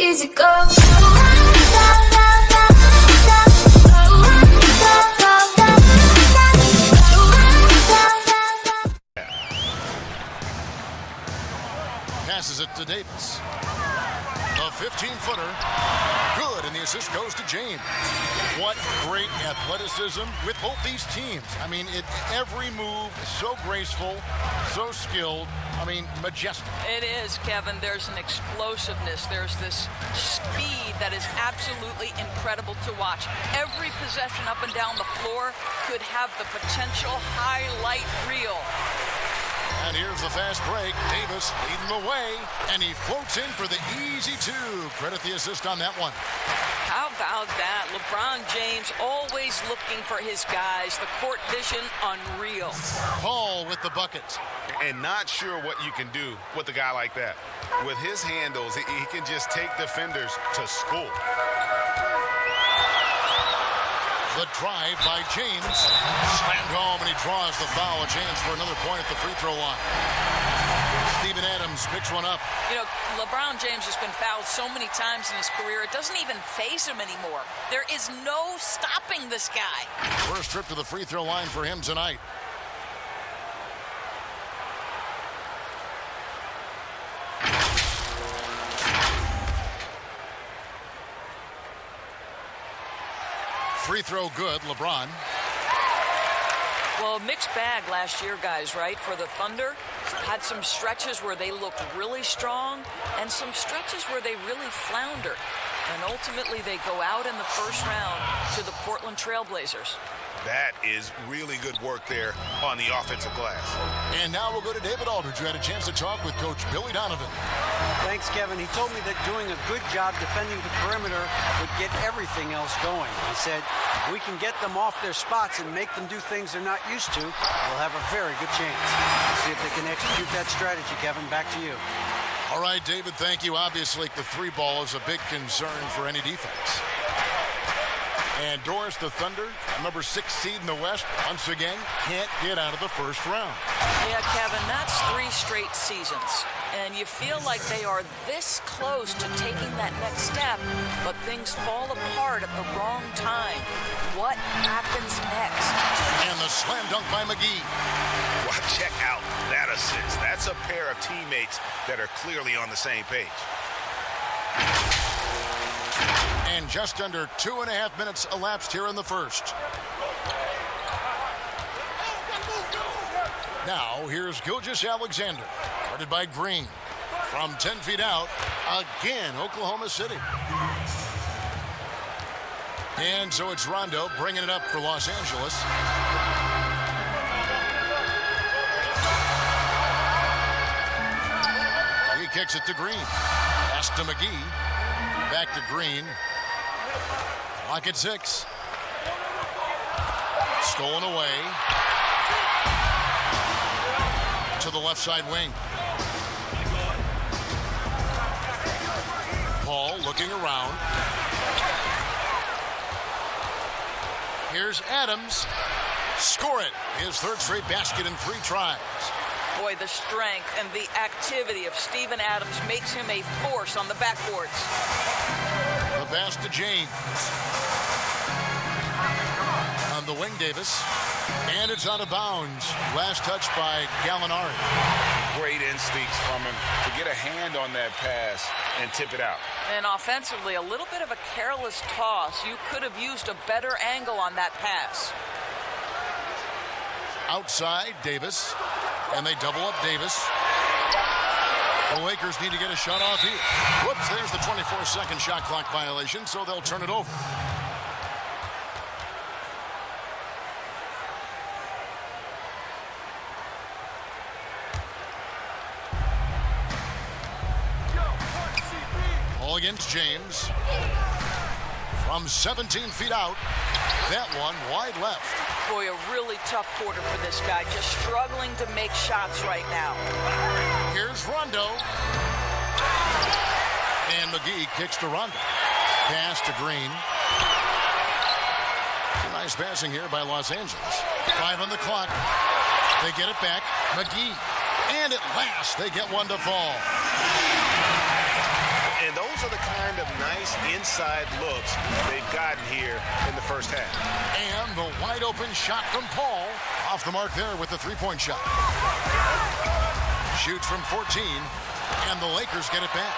easy go. Passes it to Davis. A 15-footer. Good, and the assist goes to James. What great athleticism with both these teams. I mean, every move is so graceful, so skilled. I mean, majestic. It is, Kevin. There's an explosiveness. There's this speed that is absolutely incredible to watch. Every possession up and down the floor could have the potential highlight reel. And here's the fast break. Davis leading the way, and he floats in for the easy two. Credit the assist on that one. How about that? LeBron James always looking for his guys. The court vision, unreal. Paul with the bucket. And not sure what you can do with a guy like that. With his handles, he can just take defenders to school. The drive by James. Slammed home, and he draws the foul. A chance for another point at the free throw line. Steven Adams picks one up. You know, LeBron James has been fouled so many times in his career, it doesn't even faze him anymore. There is no stopping this guy. First trip to the free throw line for him tonight. Free throw good, LeBron. Well, mixed bag last year, guys, right? For the Thunder, had some stretches where they looked really strong and some stretches where they really floundered. And ultimately, they go out in the first round to the Portland Trailblazers. That is really good work there on the offensive glass. And now we'll go to David Aldridge, who had a chance to talk with Coach Billy Donovan. Thanks, Kevin. He told me that doing a good job defending the perimeter would get everything else going. He said, if we can get them off their spots and make them do things they're not used to, we'll have a very good chance. We'll see if they can execute that strategy, Kevin. Back to you. All right, David, thank you. Obviously, the three ball is a big concern for any defense. And Doris, the Thunder, number 6 seed in the West, once again, can't get out of the first round. Yeah, Kevin, that's 3 straight seasons. And you feel like they are this close to taking that next step, but things fall apart at the wrong time. What happens next? And the slam dunk by McGee. Well, check out that assist. That's a pair of teammates that are clearly on the same page. And just under 2.5 minutes elapsed here in the first. Now, here's Gilgeous-Alexander, guarded by Green. From 10 feet out, again, Oklahoma City. And so it's Rondo bringing it up for Los Angeles. He kicks it to Green. Pass to McGee. Back to Green. Clock at 6. Stolen away. To the left side wing. Paul looking around. Here's Adams. Score it. His third straight basket in 3 tries. Boy, the strength and the activity of Steven Adams makes him a force on the backboards. The pass to James. On the wing, Davis. And it's out of bounds. Last touch by Gallinari. Great instincts from him to get a hand on that pass and tip it out. And offensively, a little bit of a careless toss. You could have used a better angle on that pass. Outside, Davis. And they double up Davis. The Lakers need to get a shot off here. Whoops, there's the 24-second shot clock violation, so they'll turn it over. All against James. From 17 feet out. That one wide left. Boy, a really tough quarter for this guy. Just struggling to make shots right now. Here's Rondo. And McGee kicks to Rondo. Pass to Green. Some nice passing here by Los Angeles. 5 on the clock. They get it back. McGee. And at last, they get one to fall. And those are the kind kind of nice inside looks they've gotten here in the first half. And the wide open shot from Paul. Off the mark there with the three-point shot. Shoots from 14, and the Lakers get it back.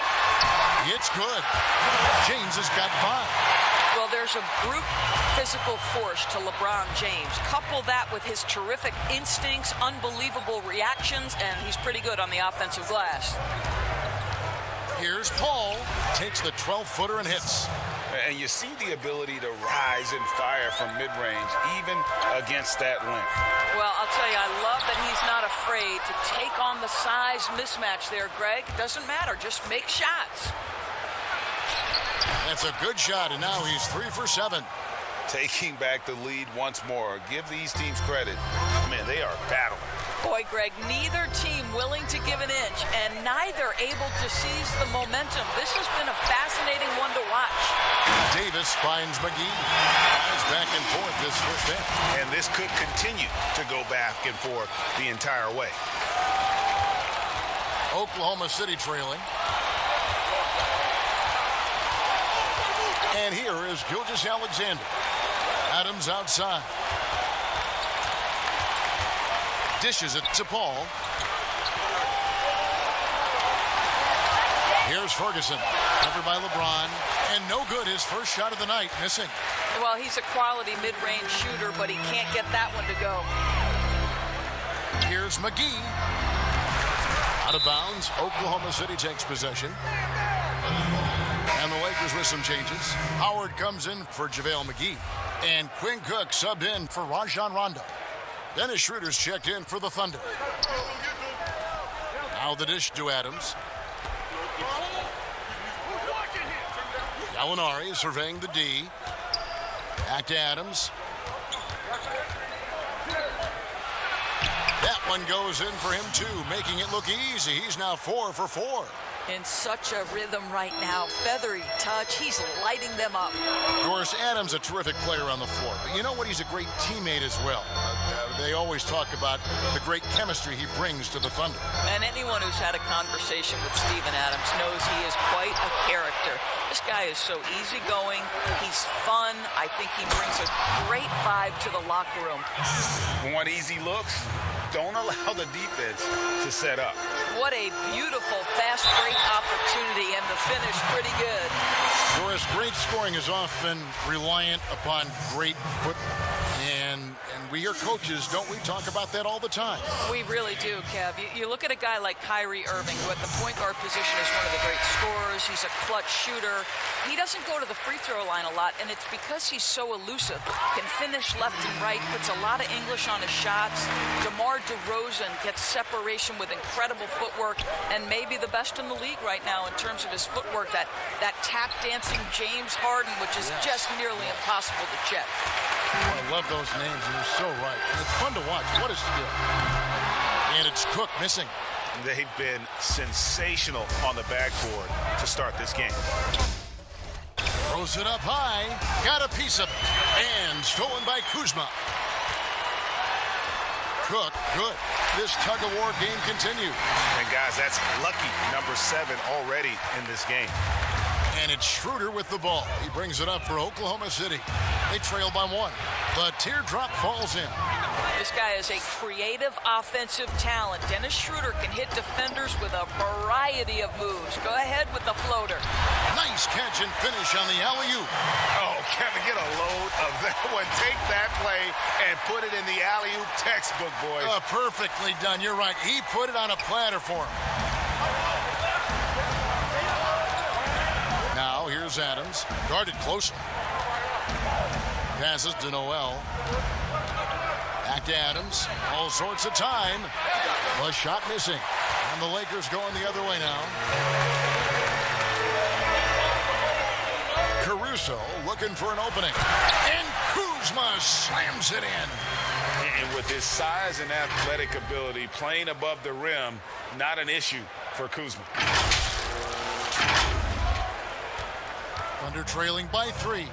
It's good. James has got 5. Well, there's a brute physical force to LeBron James. Couple that with his terrific instincts, unbelievable reactions, and he's pretty good on the offensive glass. Here's Paul. Takes the 12-footer and hits. And you see the ability to rise and fire from mid-range, even against that length. Well, I'll tell you, I love that he's not afraid to take on the size mismatch there, Greg. Doesn't matter. Just make shots. That's a good shot, and now he's 3 for 7. Taking back the lead once more. Give these teams credit. Man, they are battling. Boy, Greg, neither team willing to give an inch and neither able to seize the momentum. This has been a fascinating one to watch. Davis finds McGee. Guys back and forth this first half. And this could continue to go back and forth the entire way. Oklahoma City trailing. And here is Gilgeous-Alexander. Adams outside. Dishes it to Paul. Here's Ferguson. Covered by LeBron. And no good. His first shot of the night. Missing. Well, he's a quality mid-range shooter, but he can't get that one to go. Here's McGee. Out of bounds. Oklahoma City takes possession. And the Lakers with some changes. Howard comes in for JaVale McGee. And Quinn Cook subbed in for Rajon Rondo. Dennis Schroeder's checked in for the Thunder. Now the dish to Adams. Gallinari surveying the D. Back to Adams. That one goes in for him too, making it look easy. He's now 4 for 4. In such a rhythm right now. Feathery touch. He's lighting them up. Of course, Adams a terrific player on the floor. But you know what? He's a great teammate as well. They always talk about the great chemistry he brings to the Thunder. And anyone who's had a conversation with Steven Adams knows he is quite a character. This guy is so easygoing. He's fun. I think he brings a great vibe to the locker room. Want easy looks? Don't allow the defense to set up. What a beautiful fast break opportunity, and the finish pretty good. Doris, great scoring is often reliant upon great footwork. And we hear coaches, don't we, talk about that all the time? We really do, Kev. You look at a guy like Kyrie Irving, who at the point guard position is one of the great scorers. He's a clutch shooter. He doesn't go to the free throw line a lot, and it's because he's so elusive. Can finish left and right, puts a lot of English on his shots. DeMar DeRozan gets separation with incredible footwork, and maybe the best in the league right now in terms of his footwork. That tap dancing James Harden, which is just nearly impossible to check. I love those names, and you're so right. And it's fun to watch. What a skill. And it's Cook missing. They've been sensational on the backboard to start this game. Throws it up high. Got a piece of it. And stolen by Kuzma. Cook, good. This tug-of-war game continues. And guys, that's lucky number 7 already in this game. And it's Schroeder with the ball. He brings it up for Oklahoma City. They trail by 1. The teardrop falls in. This guy is a creative offensive talent. Dennis Schroeder can hit defenders with a variety of moves. Go ahead with the floater. Nice catch and finish on the alley-oop. Oh, Kevin, get a load of that one. Take that play and put it in the alley-oop textbook, boys. Perfectly done. You're right. He put it on a platter for him. Now, here's Adams. Guarded closely. Passes to Noel. Back to Adams. All sorts of time. The shot missing. And the Lakers going the other way now. Caruso looking for an opening. And Kuzma slams it in. And with his size and athletic ability, playing above the rim, not an issue for Kuzma. Thunder trailing by 3.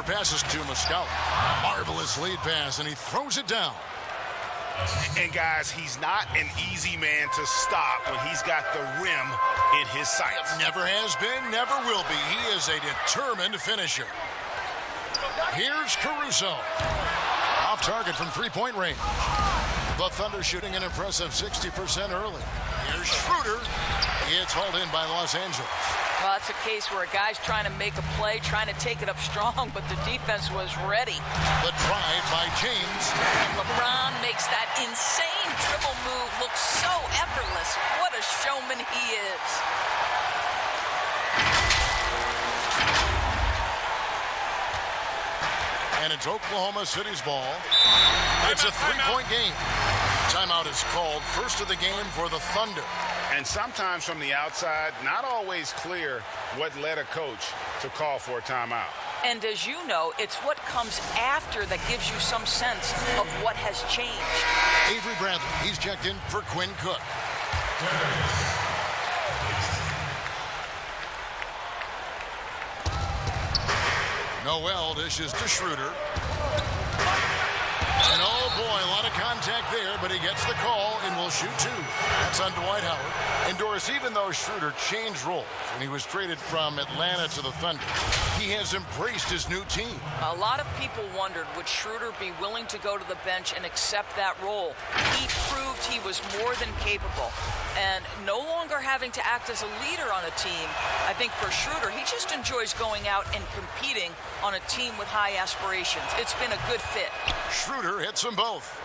Passes to Muscala. Marvelous lead pass, and he throws it down. And guys, he's not an easy man to stop when he's got the rim in his sights. Never has been, never will be. He is a determined finisher. Here's Caruso. Off target from three-point range. The Thunder shooting an impressive 60% early. Here's Schroeder. It's hauled in by Los Angeles. Well, it's a case where a guy's trying to make a play, trying to take it up strong, but the defense was ready. The drive by James. And LeBron makes that insane dribble move look so effortless. What a showman he is. And it's Oklahoma City's ball. It's a three-point game. Timeout is called, first of the game for the Thunder. And sometimes from the outside, not always clear what led a coach to call for a timeout. And as you know, it's what comes after that gives you some sense of what has changed. Avery Bradley, he's checked in for Quinn Cook. Noel dishes to Schroeder. And oh boy, a lot of contact there, but he gets the call and will shoot two. That's on Dwight Howard. And Doris, even though Schroeder changed roles when he was traded from Atlanta to the Thunder, he has embraced his new team. A lot of people wondered, would Schroeder be willing to go to the bench and accept that role? He proved he was more than capable. And no longer having to act as a leader on a team, I think for Schroeder, he just enjoys going out and competing on a team with high aspirations. It's been a good fit. Schroeder hits them both.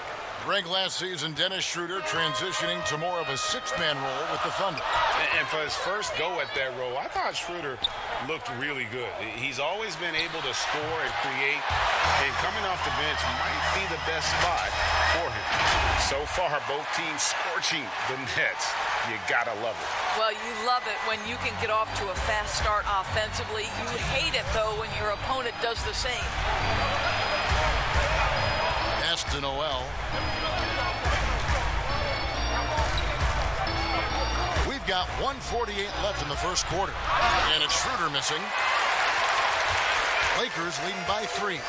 Ranked last season, Dennis Schroeder transitioning to more of a six-man role with the Thunder. And for his first go at that role, I thought Schroeder looked really good. He's always been able to score and create, and coming off the bench might be the best spot for him. So far, both teams scorching the Nets. You gotta love it. Well, you love it when you can get off to a fast start offensively. You hate it, though, when your opponent does the same. Pass to Noel. We've got 1:48 left in the first quarter. And it's Schroeder missing. Lakers leading by 3.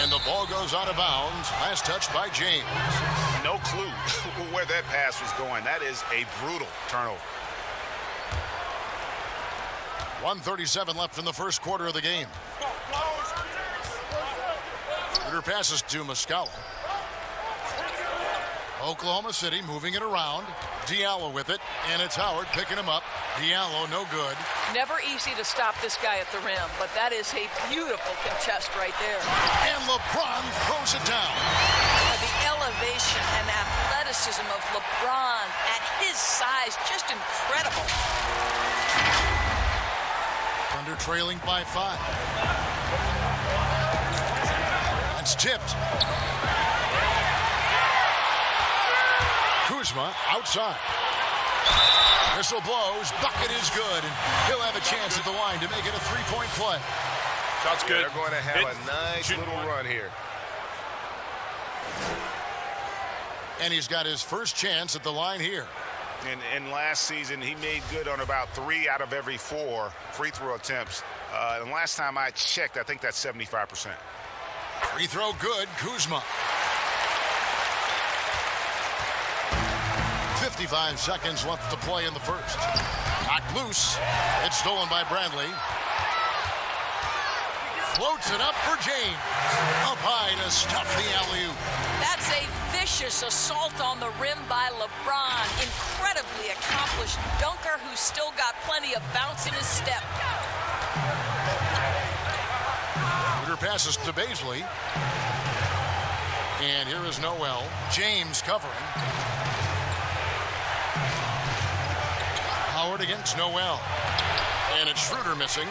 And the ball goes out of bounds. Last touch by James. No clue where that pass was going. That is a brutal turnover. 1:37 left in the first quarter of the game. Schroeder passes to Muscala. Oklahoma City moving it around. Diallo with it, and it's Howard picking him up. Diallo no good. Never easy to stop this guy at the rim, but that is a beautiful contest right there. And LeBron throws it down. The elevation and athleticism of LeBron at his size, just incredible. Thunder trailing by 5. That's tipped. Kuzma outside. Whistle blows. Bucket is good. And he'll have a chance at the line to make it a three-point play. That's good. They're going to have a nice little run here. And he's got his first chance at the line here. And last season, he made good on about 3 out of every 4 free throw attempts. And last time I checked, I think that's 75%. Free throw good. Kuzma. 55 seconds left to play in the first. Knocked loose. It's stolen by Bradley. Floats it up for James. Up high to stuff the alley-oop. That's a vicious assault on the rim by LeBron. Incredibly accomplished dunker who's still got plenty of bounce in his step. Schroeder passes to Baisley. And here is Noel. James covering. Howard against Noel. And it's Schroeder missing.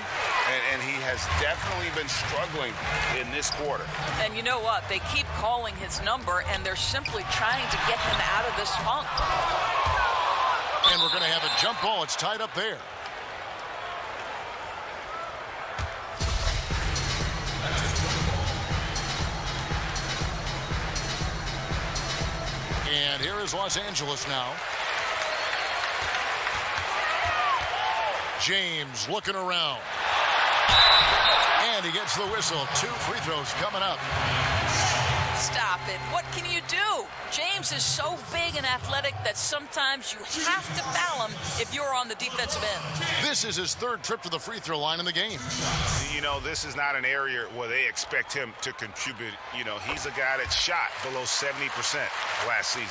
And he has definitely been struggling in this quarter. And you know what? They keep calling his number, and they're simply trying to get him out of this funk. And we're going to have a jump ball. It's tied up there. And here is Los Angeles now. James looking around. And he gets the whistle. 2 free throws coming up. Stop it. What can you do? James is so big and athletic that sometimes you have to foul him if you're on the defensive end. This is his third trip to the free throw line in the game. You know, this is not an area where they expect him to contribute. You know, he's a guy that shot below 70% last season.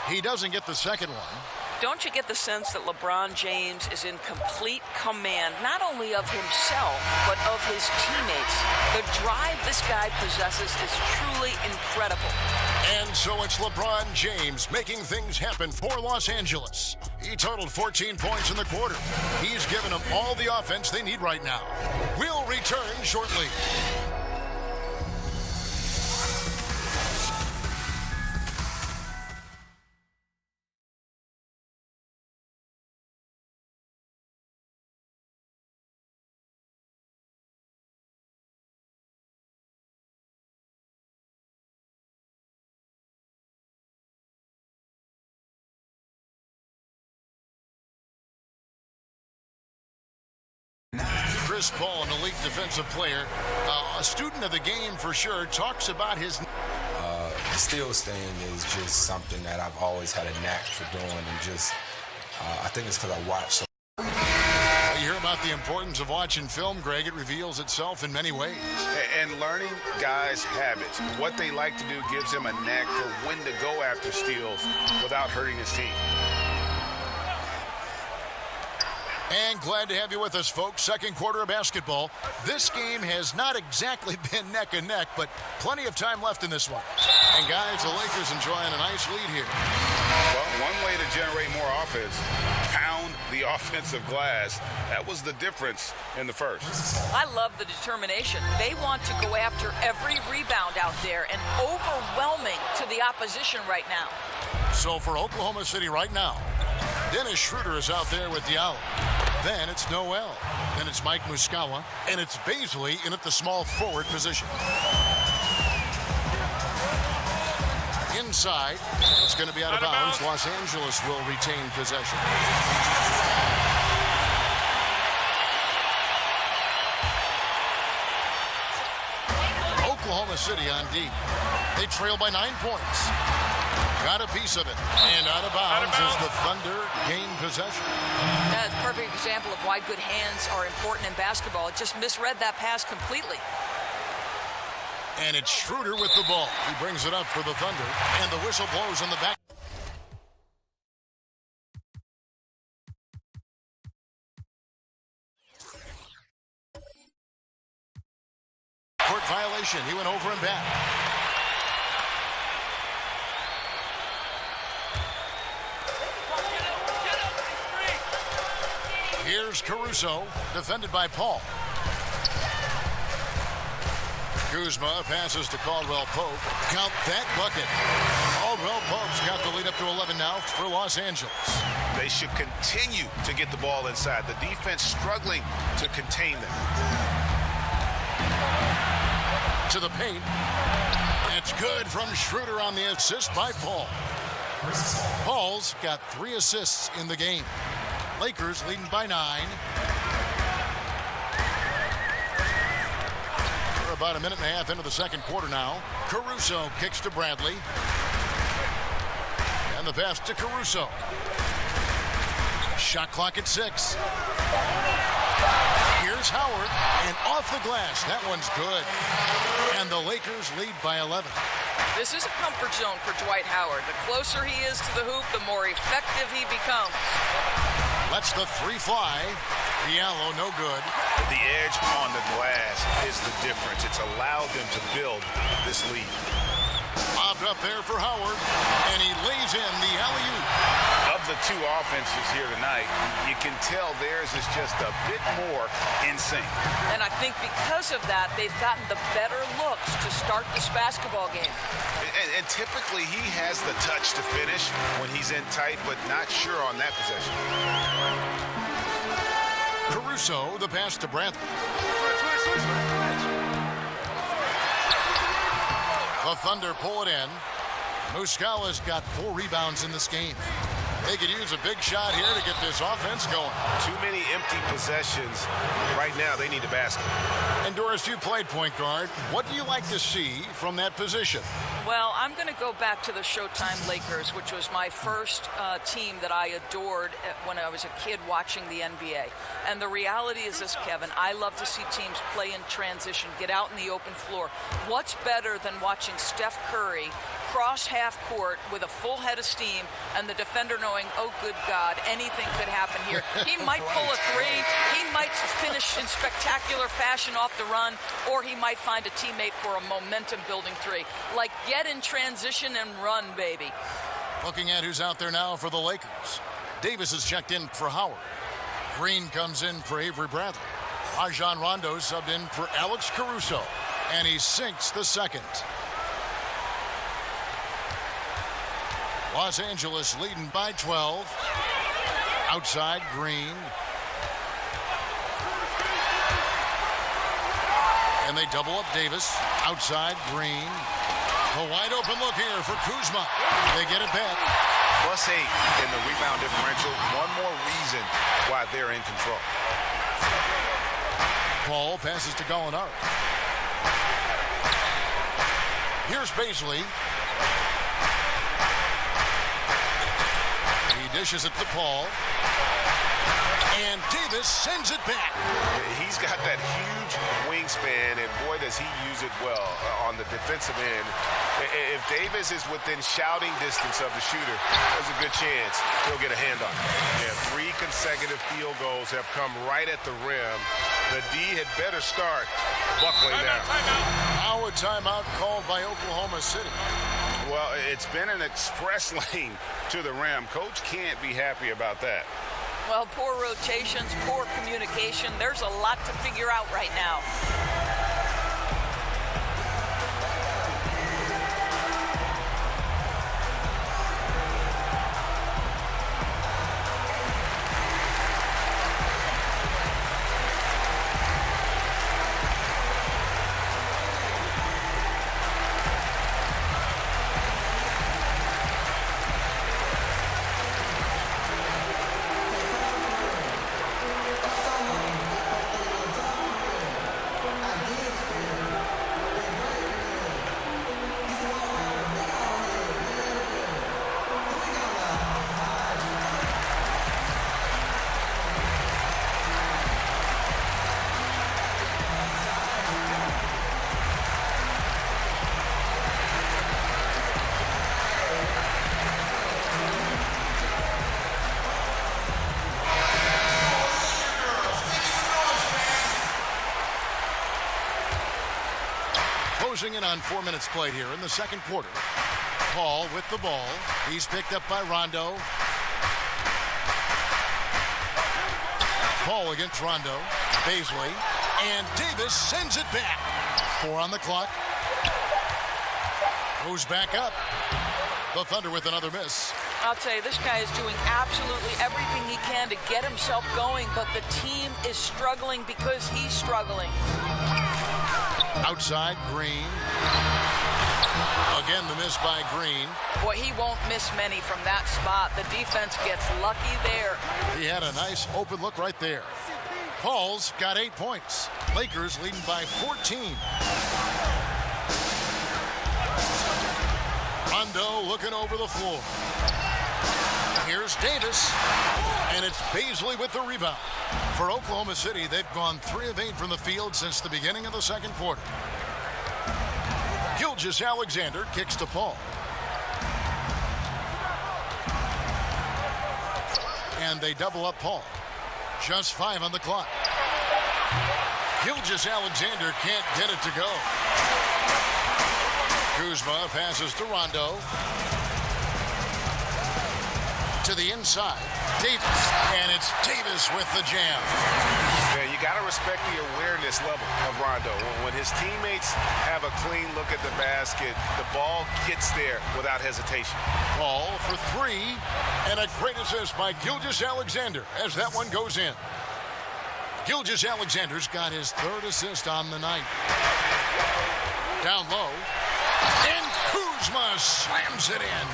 He doesn't get the second one. Don't you get the sense that LeBron James is in complete command, not only of himself, but of his teammates? The drive this guy possesses is truly incredible. And so it's LeBron James making things happen for Los Angeles. He totaled 14 points in the quarter. He's given them all the offense they need right now. We'll return shortly. Chris Paul, an elite defensive player, a student of the game for sure, talks about his... Still staying is just something that I've always had a knack for doing, and just, I think it's because I watch so. You hear about the importance of watching film, Greg. It reveals itself in many ways. And learning guys' habits, what they like to do, gives him a knack for when to go after steals without hurting his team. And glad to have you with us, folks. Second quarter of basketball. This game has not exactly been neck and neck, but plenty of time left in this one. And guys, the Lakers enjoying a nice lead here. Well, one way to generate more offense, pound the offensive glass. That was the difference in the first. I love the determination. They want to go after every rebound out there and overwhelming to the opposition right now. So for Oklahoma City right now, Dennis Schroeder is out there with Diallo. Then it's Noel. Then it's Mike Muscala. And it's Baisley in at the small forward position. Inside, it's going to be out of bounds. Los Angeles will retain possession. Oklahoma City on D. They trail by 9 points. Got a piece of it. And out of bounds as the Thunder gain possession. That's a perfect example of why good hands are important in basketball. It just misread that pass completely. And it's Schroeder with the ball. He brings it up for the Thunder. And the whistle blows on the back. Court violation. He went over and back. Here's Caruso, defended by Paul. Kuzma passes to Caldwell Pope. Count that bucket. Caldwell Pope's got the lead up to 11 now for Los Angeles. They should continue to get the ball inside. The defense struggling to contain them. To the paint. It's good from Schroeder on the assist by Paul. Paul's got 3 assists in the game. Lakers leading by 9. We're about a minute and a half into the second quarter now. Caruso kicks to Bradley. And the pass to Caruso. Shot clock at 6. Here's Howard, and off the glass. That one's good. And the Lakers lead by 11. This is a comfort zone for Dwight Howard. The closer he is to the hoop, the more effective he becomes. Lets the 3 fly. Diallo, no good. The edge on the glass is the difference. It's allowed them to build this lead. Lobbed up there for Howard, and he lays in the alley-oop. Of the 2 offenses here tonight, you can tell theirs is just a bit more in sync. And I think because of that, they've gotten the better looks to start this basketball game. And typically he has the touch to finish when he's in tight, but not sure on that possession. Caruso, the pass to Bradley. The Thunder pull it in. Muscala's got 4 rebounds in this game. They could use a big shot here to get this offense going. Too many empty possessions. Right now, they need a basket. And Doris, you played point guard. What do you like to see from that position? Well, I'm going to go back to the Showtime Lakers, which was my first team that I adored when I was a kid watching the NBA. And the reality is this, Kevin, I love to see teams play in transition, get out in the open floor. What's better than watching Steph Curry cross half court with a full head of steam and the defender knowing, oh, good God, anything could happen here. He might pull a three. He might finish in spectacular fashion off the run, or he might find a teammate for a momentum-building three. Like, get in transition and run, baby. Looking at who's out there now for the Lakers. Davis is checked in for Howard. Green comes in for Avery Bradley. Rajon Rondo subbed in for Alex Caruso. And he sinks the second. Los Angeles leading by 12. Outside, Green. And they double up Davis. Outside, Green. A wide open look here for Kuzma. They get it back. +8 in the rebound differential. One more reason why they're in control. Paul passes to Gallinari. Here's Baisley. He dishes it to Paul. And Davis sends it back. He's got that huge wingspan, and boy, does he use it well on the defensive end. If Davis is within shouting distance of the shooter, there's a good chance he'll get a hand on it. Yeah, 3 consecutive field goals have come right at the rim. The D had better start buckling down. Now a timeout called by Oklahoma City. Well, it's been an express lane to the rim. Coach can't be happy about that. Well, poor rotations, poor communication. There's a lot to figure out right now. Closing in on 4 minutes played here in the second quarter. Paul with the ball. He's picked up by Rondo. Paul against Rondo. Baisley. And Davis sends it back. 4 on the clock. Goes back up. The Thunder with another miss. I'll tell you, this guy is doing absolutely everything he can to get himself going, but the team is struggling because he's struggling. Outside, Green. Again, the miss by Green. Boy, he won't miss many from that spot. The defense gets lucky there. He had a nice open look right there. Paul's got 8 points. Lakers leading by 14. Rondo looking over the floor. Here's Davis. And it's Baisley with the rebound. For Oklahoma City, they've gone 3 of 8 from the field since the beginning of the second quarter. Gilgeous-Alexander kicks to Paul. And they double up Paul. Just 5 on the clock. Gilgeous-Alexander can't get it to go. Kuzma passes to Rondo. To the inside. Davis. And it's Davis with the jam. Yeah, you got to respect the awareness level of Rondo. When his teammates have a clean look at the basket, the ball gets there without hesitation. Paul for 3. And a great assist by Gilgeous-Alexander as that one goes in. Gilgeous-Alexander's got his 3rd assist on the night. Down low. And Kuzma slams it in.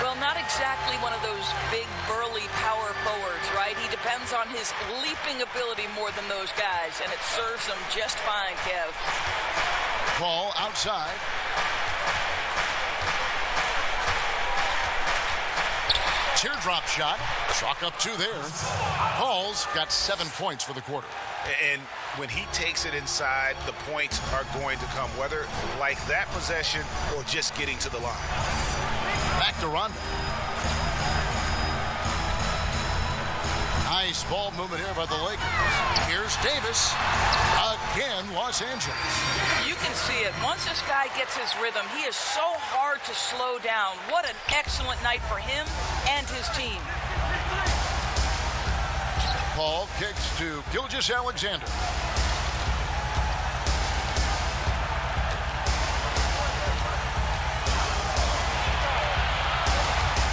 Well, not exactly one of those big, burly power forwards, right? He depends on his leaping ability more than those guys, and it serves him just fine, Kev. Ball outside. Teardrop shot. Chalk up 2 there. Paul's got 7 points for the quarter. And when he takes it inside, the points are going to come, whether like that possession or just getting to the line. Back to Rondo. Nice ball movement here by the Lakers. Here's Davis. Again, Los Angeles. You can see it. Once this guy gets his rhythm, he is so hard to slow down. What an excellent night for him and his team. Paul kicks to Gilgeous-Alexander.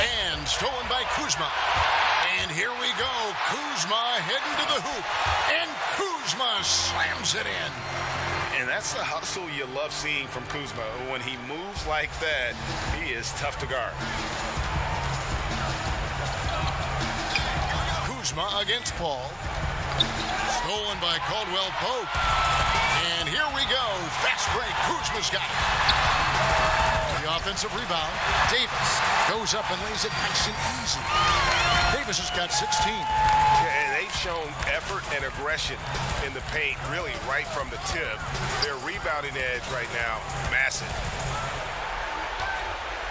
And stolen by Kuzma. And here we go. Kuzma heading to the hoop. And Kuzma slams it in. And that's the hustle you love seeing from Kuzma. When he moves like that, he is tough to guard. Kuzma against Paul. Stolen by Caldwell Pope. And here we go. Fast break. Kuzma's got it. The offensive rebound. Davis goes up and lays it nice and easy. Davis has got 16. Yeah, and they've shown effort and aggression in the paint, really right from the tip. Their rebounding edge right now, massive.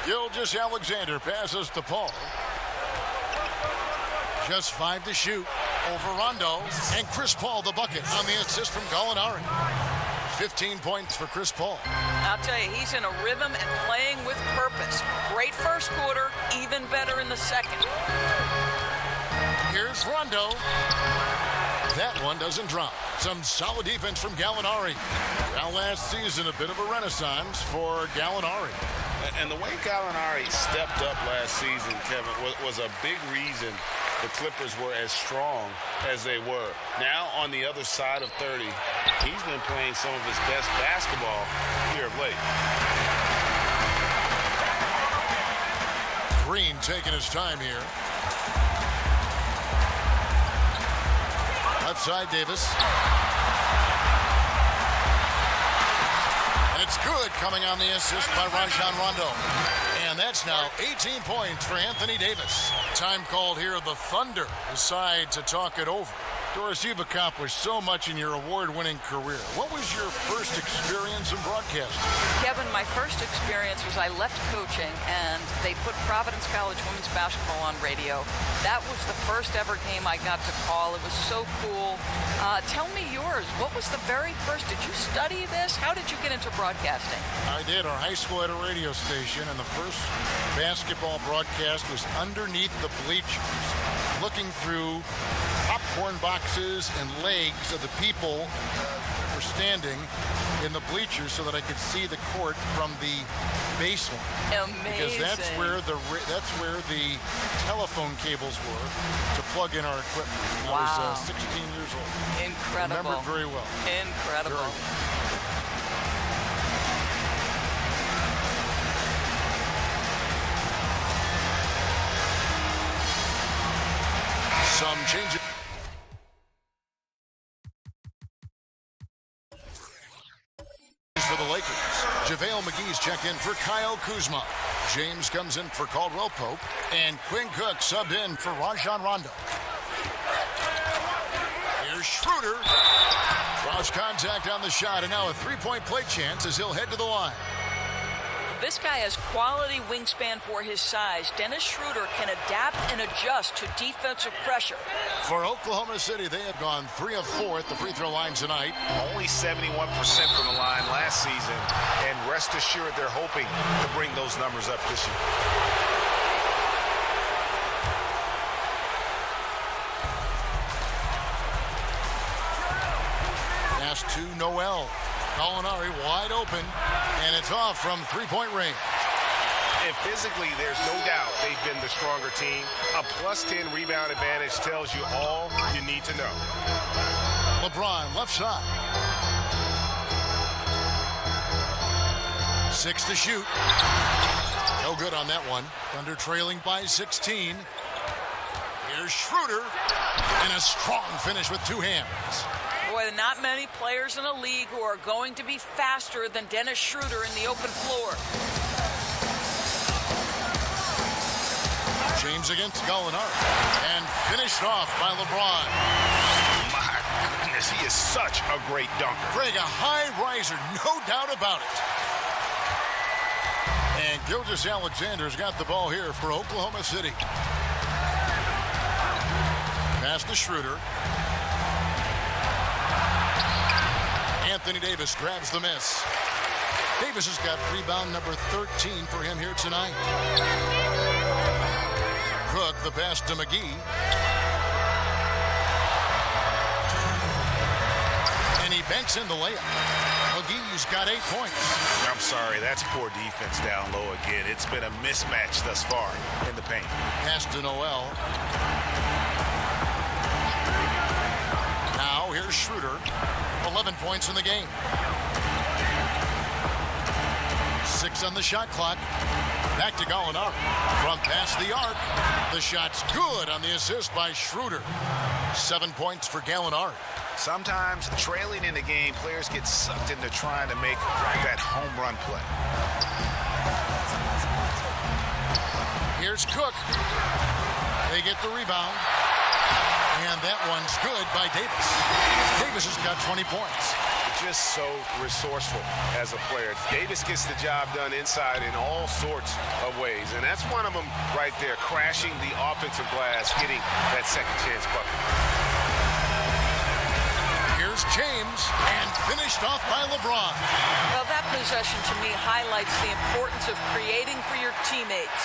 Gilgeous-Alexander passes to Paul. Just 5 to shoot over Rondo. And Chris Paul the bucket on the assist from Gallinari. 15 points for Chris Paul. I'll tell you, he's in a rhythm and playing with purpose. Great first quarter, even better in the second. Here's Rondo. That one doesn't drop. Some solid defense from Gallinari. Now last season, a bit of a renaissance for Gallinari. And the way Gallinari stepped up last season, Kevin, was a big reason the Clippers were as strong as they were. Now on the other side of 30, he's been playing some of his best basketball here of late. Green taking his time here. Left side, Davis. And it's good coming on the assist by Rajon Rondo. And that's now 18 points for Anthony Davis. Time called here. The Thunder decide to talk it over. Doris, you've accomplished so much in your award-winning career. What was your first experience in broadcasting? Kevin, my first experience was I left coaching and they put Providence College women's basketball on radio. That was the first ever game I got to call. It was so cool. Tell me yours. What was the very first? Did you study this? How did you get into broadcasting? I did. Our high school had a radio station, and the first basketball broadcast was underneath the bleachers, looking through popcorn boxes and legs of the people that were standing in the bleachers so that I could see the court from the baseline. Amazing. Because that's where the telephone cables were to plug in our equipment. Wow. I was 16 years old. Incredible. Remember it very well. Incredible. Very well. Some changes. For the Lakers, JaVale McGee's checked in for Kyle Kuzma. James comes in for Caldwell Pope, and Quinn Cook subbed in for Rajon Rondo. Here's Schroeder. Cross contact on the shot, and now a three-point play chance as he'll head to the line. This guy has quality wingspan for his size. Dennis Schroeder can adapt and adjust to defensive pressure. For Oklahoma City, they have gone 3 of 4 at the free throw line tonight. Only 71% from the line last season, and rest assured they're hoping to bring those numbers up this year. Pass to Noel. Gallinari wide open, and it's off from three-point range. And physically, there's no doubt they've been the stronger team. A +10 rebound advantage tells you all you need to know. LeBron, left side. 6 to shoot. No good on that one. Thunder trailing by 16. Here's Schroeder. And a strong finish with two hands. Boy, not many players in the league who are going to be faster than Dennis Schroeder in the open floor. James against Gallinari. And finished off by LeBron. My goodness, he is such a great dunker. Greg, a high riser, no doubt about it. And Gilgeous-Alexander's got the ball here for Oklahoma City. Pass to Schroeder. Anthony Davis grabs the miss. Davis has got rebound number 13 for him here tonight. Cook, the pass to McGee. And he banks in the layup. McGee's got 8 points. I'm sorry, that's poor defense down low again. It's been a mismatch thus far in the paint. Pass to Noel. Now here's Schroeder. 11 points in the game. 6 on the shot clock. Back to Gallinari. From past the arc. The shot's good on the assist by Schroeder. 7 points for Gallinari. Sometimes trailing in the game, players get sucked into trying to make that home run play. Here's Cook. They get the rebound. And that one's good by Davis. Davis has got 20 points. Just so resourceful as a player. Davis gets the job done inside in all sorts of ways, and that's one of them right there, crashing the offensive glass, getting that second chance bucket. Here's James, and finished off by LeBron. Well, that possession to me highlights the importance of creating for your teammates.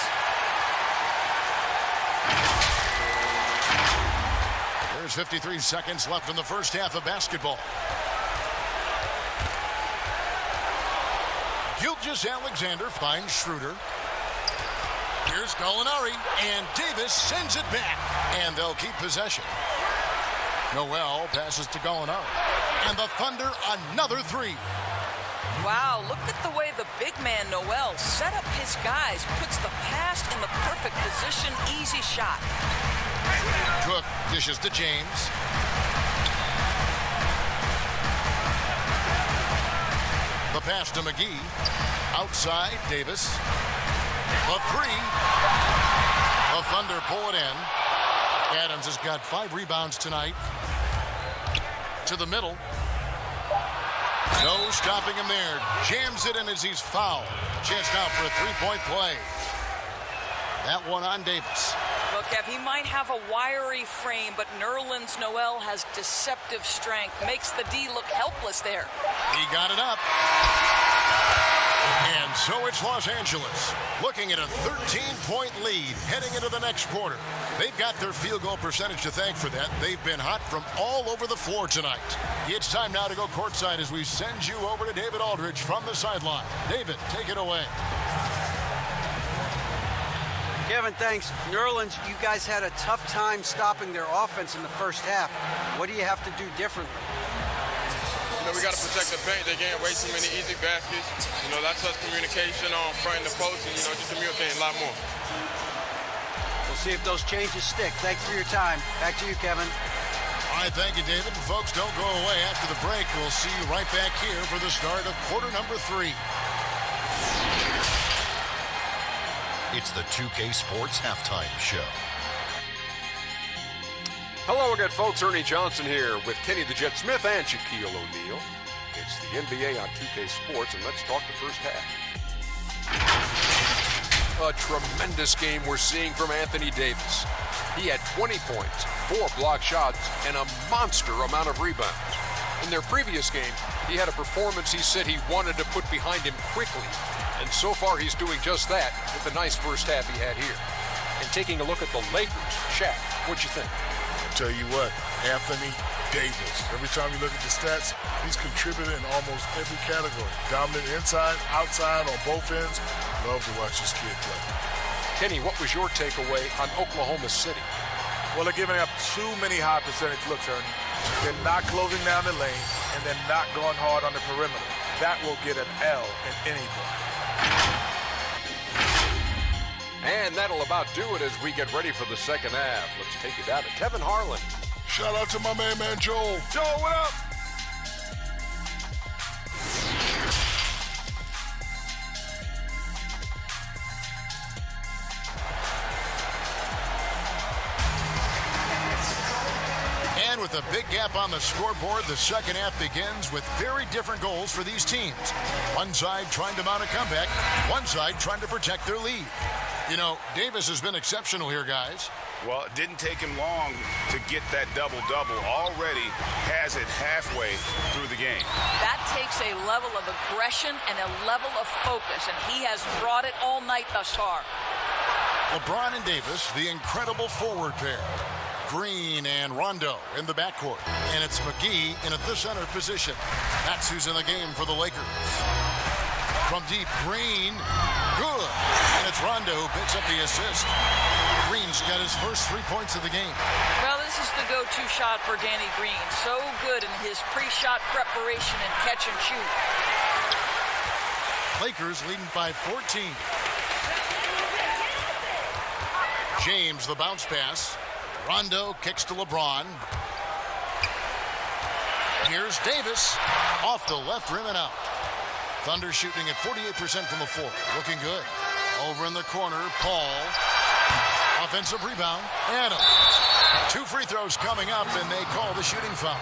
There's 53 seconds left in the first half of basketball. Gilgeous-Alexander finds Schroeder. Here's Gallinari, and Davis sends it back, and they'll keep possession. Noel passes to Gallinari, and the Thunder another 3. Wow, look at the way the big man Noel set up his guys, puts the pass in the perfect position, easy shot. Cook dishes to James. The pass to McGee. Outside, Davis. The 3. The Thunder pull it in. Adams has got 5 rebounds tonight. To the middle. No stopping him there. Jams it in as he's fouled. Chance now for a 3-point play. That one on Davis. Look, Kev, he might have a wiry frame, but Nerlens Noel has deceptive strength. Makes the D look helpless there. He got it up. And so it's Los Angeles looking at a 13-point lead heading into the next quarter. They've got their field goal percentage to thank for that. They've been hot from all over the floor tonight. It's time now to go courtside as we send you over to David Aldridge from the sideline. David, take it away. Kevin, thanks. Nerlens, you guys had a tough time stopping their offense in the first half. What do you have to do differently? We got to protect the paint. They getting way too many easy baskets. That's us communication on front and the post, and, just communicating a lot more. We'll see if those changes stick. Thanks for your time. Back to you, Kevin. All right, thank you, David. And folks, don't go away. After the break, we'll see you right back here for the start of quarter number 3. It's the 2K Sports Halftime Show. Hello again, folks. Ernie Johnson here with Kenny the Jet Smith and Shaquille O'Neal. It's the NBA on 2K Sports, and let's talk the first half. A tremendous game we're seeing from Anthony Davis. He had 20 points, 4 block shots, and a monster amount of rebounds. In their previous game, he had a performance he said he wanted to put behind him quickly. And so far, he's doing just that with the nice first half he had here. And taking a look at the Lakers, Shaq, what'd you think? Tell you what, Anthony Davis. Every time you look at the stats, he's contributed in almost every category. Dominant inside, outside, on both ends. Love to watch this kid play. Kenny, what was your takeaway on Oklahoma City? Well, they're giving up too many high percentage looks, Ernie. They're not closing down the lane, and they're not going hard on the perimeter. That will get an L in any game. And that'll about do it as we get ready for the second half. Let's take it down to Kevin Harlan. Shout out to my man Joel. Joel, what up? And with a big gap on the scoreboard, the second half begins with very different goals for these teams. One side trying to mount a comeback, one side trying to protect their lead. You know, Davis has been exceptional here, guys. Well, it didn't take him long to get that double-double. Already has it halfway through the game. That takes a level of aggression and a level of focus, and he has brought it all night thus far. LeBron and Davis, the incredible forward pair. Green and Rondo in the backcourt. And it's McGee in at the center position. That's who's in the game for the Lakers. From deep, Green, good. And it's Rondo who picks up the assist. Green's got his first 3 points of the game. Well, this is the go-to shot for Danny Green. So good in his pre-shot preparation and catch and shoot. Lakers leading by 14. James, the bounce pass. Rondo kicks to LeBron. Here's Davis off the left rim and out. Thunder shooting at 48% from the floor. Looking good. Over in the corner, Paul. Offensive rebound. Adams. 2 free throws coming up, and they call the shooting foul.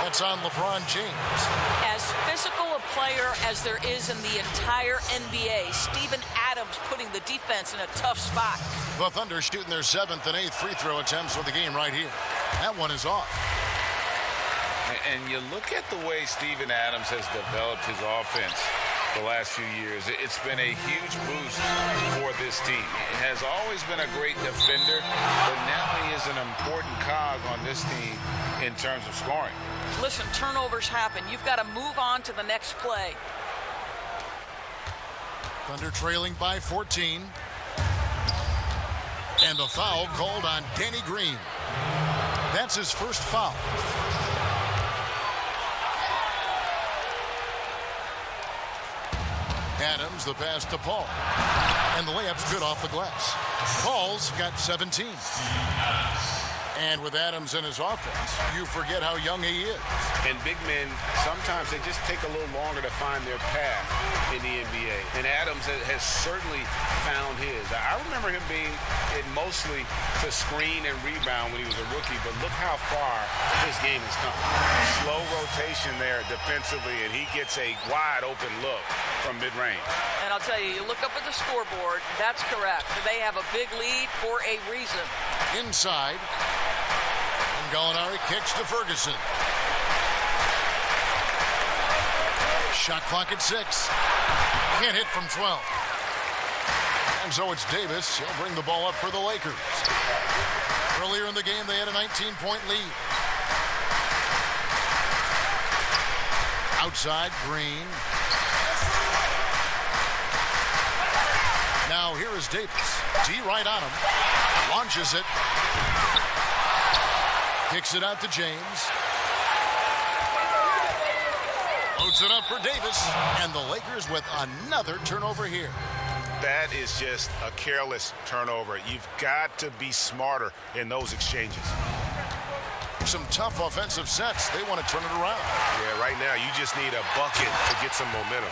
That's on LeBron James. As physical a player as there is in the entire NBA, Steven Adams putting the defense in a tough spot. The Thunder shooting their 7th and 8th free throw attempts for the game right here. That one is off. And you look at the way Steven Adams has developed his offense the last few years. It's been a huge boost for this team. He has always been a great defender, but now he is an important cog on this team in terms of scoring. Listen, turnovers happen. You've got to move on to the next play. Thunder trailing by 14. And the foul called on Danny Green. That's his first foul. Adams, the pass to Paul. And the layup's good off the glass. Paul's got 17. And with Adams in his offense, you forget how young he is. And big men, sometimes they just take a little longer to find their path in the NBA. And Adams has certainly found his. I remember him being it mostly to screen and rebound when he was a rookie, but look how far his game has come. Slow rotation there defensively, and he gets a wide open look from mid-range. And I'll tell you, you look up at the scoreboard, that's correct. They have a big lead for a reason. Inside. Gallinari kicks to Ferguson. Shot clock at 6. Can't hit from 12. And so it's Davis. He'll bring the ball up for the Lakers. Earlier in the game, they had a 19-point lead. Outside, Green. Now here is Davis. D right on him. Launches it. Kicks it out to James. Loads it up for Davis. And the Lakers with another turnover here. That is just a careless turnover. You've got to be smarter in those exchanges. Some tough offensive sets. They want to turn it around. Yeah, right now you just need a bucket to get some momentum.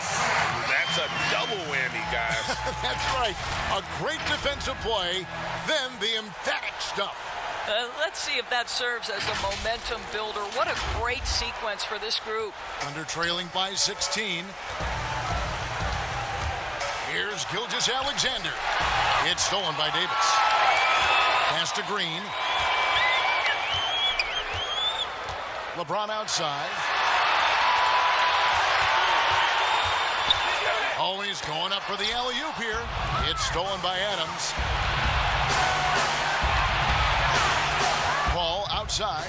That's a double whammy, guys. That's right. A great defensive play, then the emphatic stuff. Let's see if that serves as a momentum builder. What a great sequence for this group. Under trailing by 16. Here's Gilgeous-Alexander. It's stolen by Davis. Pass to Green. LeBron outside. Oh, he's going up for the alley-oop here. It's stolen by Adams. Paul outside.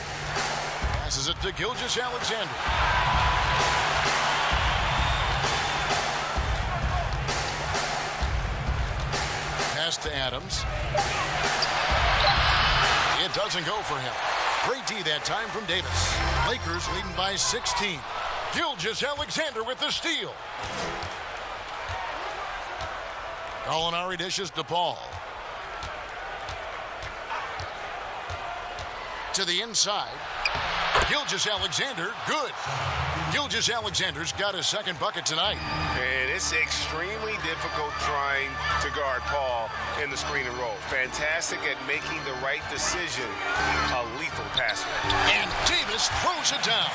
Passes it to Gilgeous-Alexander. Pass to Adams. It doesn't go for him. Great D that time from Davis. Lakers leading by 16. Gilgeous-Alexander with the steal. Gallinari dishes to Paul. To the inside. Gilgeous-Alexander, good. Gilgeous-Alexander's got his second bucket tonight. And it's extremely difficult trying to guard Paul in the screen and roll. Fantastic at making the right decision. A lethal passer. And Davis throws it down.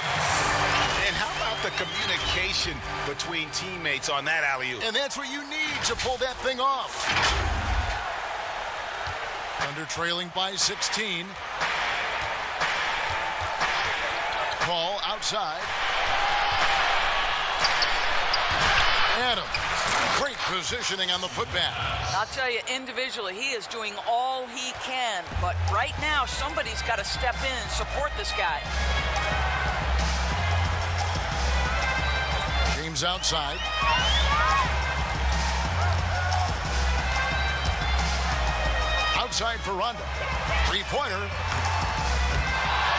And how about the communication between teammates on that alley-oop? And that's what you need to pull that thing off. Under trailing by 16. Paul outside. Adams, great positioning on the putback. I'll tell you, individually, he is doing all he can. But right now, somebody's got to step in and support this guy. James outside. Outside for Rondo. Three-pointer.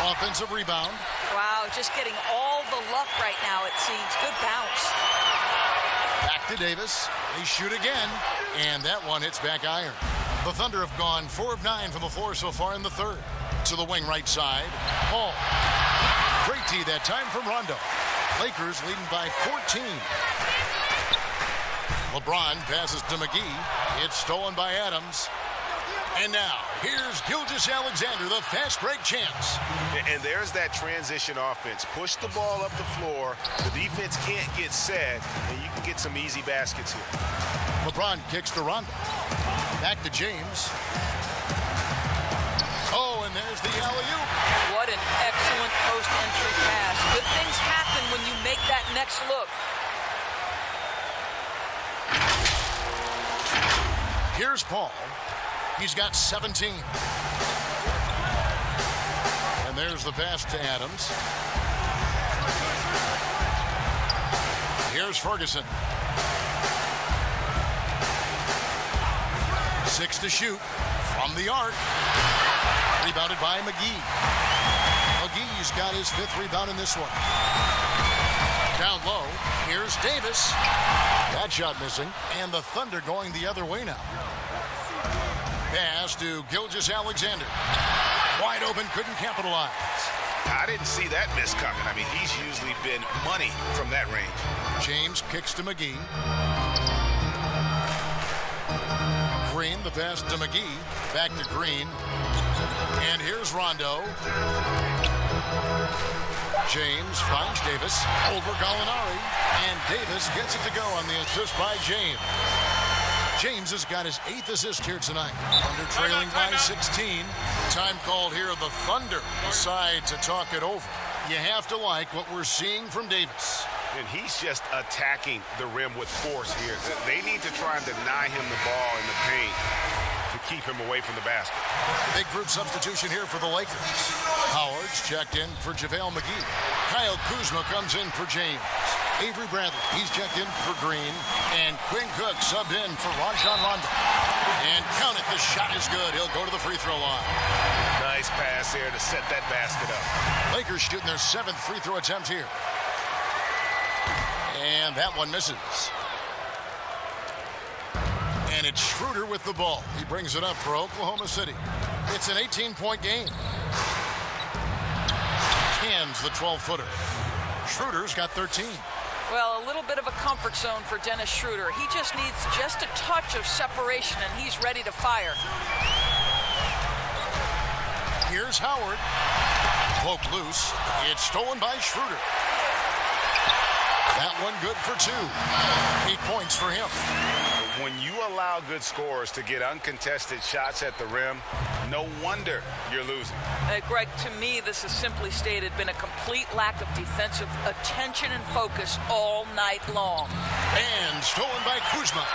Offensive rebound. Wow, just getting all the luck right now, it seems. Good bounce. Back to Davis. They shoot again, and that one hits back iron. The Thunder have gone 4 of 9 from the floor so far in the third. To the wing right side. Paul. Great tee that time from Rondo. Lakers leading by 14. LeBron passes to McGee. It's stolen by Adams. And now, here's Gilgeous-Alexander, the fast break champs. And there's that transition offense. Push the ball up the floor. The defense can't get set, and you can get some easy baskets here. LeBron kicks to Rondo. Back to James. Oh, and there's the alley-oop. What an excellent post-entry pass. Good things happen when you make that next look. Here's Paul. He's got 17. And there's the pass to Adams. Here's Ferguson. 6 to shoot from the arc. Rebounded by McGee. McGee's got his 5th rebound in this one. Down low. Here's Davis. That shot missing. And the Thunder going the other way now. Pass to Gilgeous-Alexander. Wide open, couldn't capitalize. I didn't see that miss coming. I mean, he's usually been money from that range. James kicks to McGee. Green, the pass to McGee. Back to Green. And here's Rondo. James finds Davis over Gallinari. And Davis gets it to go on the assist by James. James has got his 8th assist here tonight. Thunder trailing by 16. Time called here. The Thunder decide to talk it over. You have to like what we're seeing from Davis. And he's just attacking the rim with force here. They need to try and deny him the ball in the paint to keep him away from the basket. Big group substitution here for the Lakers. Howard's checked in for JaVale McGee. Kyle Kuzma comes in for James. Avery Bradley, he's checked in for Green. And Quinn Cook subbed in for Rajon Rondo. And count it, the shot is good. He'll go to the free throw line. Nice pass there to set that basket up. Lakers shooting their 7th free throw attempt here. And that one misses. And it's Schroeder with the ball. He brings it up for Oklahoma City. It's an 18-point game. Cans the 12-footer. Schroeder's got 13. Well, a little bit of a comfort zone for Dennis Schroeder. He just needs just a touch of separation, and he's ready to fire. Here's Howard. Poke loose. It's stolen by Schroeder. That one good for 2. 8 points for him. When you allow good scorers to get uncontested shots at the rim, no wonder you're losing. Greg, to me, this has simply stated been a complete lack of defensive attention and focus all night long. And stolen by Kuzma.